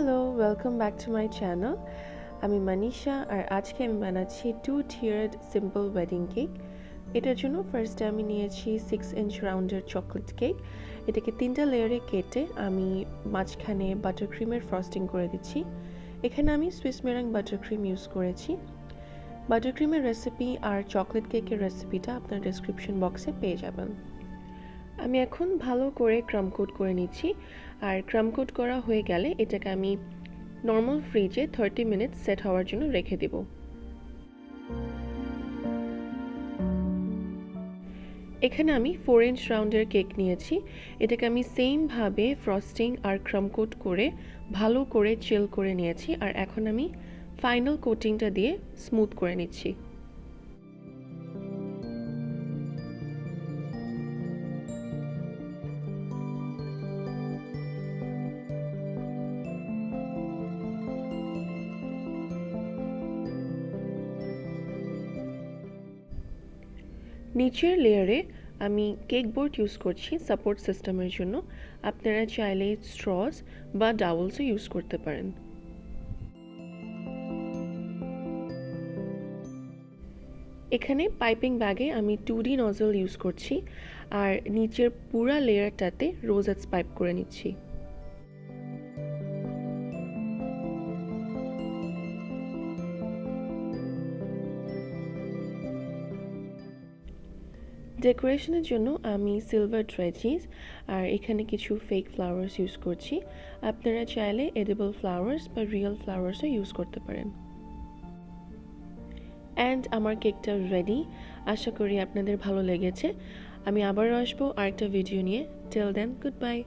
Hello, welcome back to my channel. আমি মানিশা আর আজকে আমি বানাচ্ছি 2-tiered সিম্পল ওয়েডিং কেক। এটার জন্য ফার্স্টে আমি নিয়েছি 6 ইঞ্চ রাউন্ডের চকলেট কেক। এটাকে 3টা লেয়ারে কেটে আমি মাঝখানে বাটারক্রিমের ফ্রস্টিং করে দিচ্ছি। এখানে আমি সুইস মেরাং বাটারক্রিম ইউজ করেছি। বাটারক্রিমের রেসিপি আর চকলেট কেকের রেসিপিটা আপনার ডেসক্রিপশন বক্সে পেয়ে যাবেন। আমি এখন ভালো করে ক্রাম কোট করে নিচ্ছি, আর ক্রাম কোট করা হয়ে গেলে এটাকে আমি নর্মাল ফ্রিজে 30 মিনিট সেট হওয়ার জন্য রেখে দেব। এখানে আমি 4 ইঞ্চ রাউন্ডের কেক নিয়েছি। এটাকে আমি সেমভাবে ফ্রস্টিং আর ক্রাম কোট করে ভালো করে চিল করে নিয়েছি, আর এখন আমি ফাইনাল কোটিংটা দিয়ে স্মুথ করে নিচ্ছি। নিচের লেয়ারে আমি কেক বোর্ড ইউজ করছি সাপোর্ট সিস্টেমের জন্য। আপনারা চাইলে স্ট্রস বা ডাবলসও ইউজ করতে পারেন। এখানে পাইপিং ব্যাগে আমি 2D নজল ইউজ করছি, আর নিচের পুরা লেয়ারটাতে রোজেটস পাইপ করে নিচ্ছি। ডেকোরেশনের জন্য আমি সিলভার ট্রেজিস আর এখানে কিছু ফেক ফ্লাওয়ার্স ইউজ করছি। আপনারা চাইলে এডিবল ফ্লাওয়ার্স বা রিয়েল ফ্লাওয়ার্সও ইউজ করতে পারেন। অ্যান্ড আমার কেকটা রেডি। আশা করি আপনাদের ভালো লেগেছে। আমি আবারও আসবো আরেকটা ভিডিও নিয়ে। Till then, good by.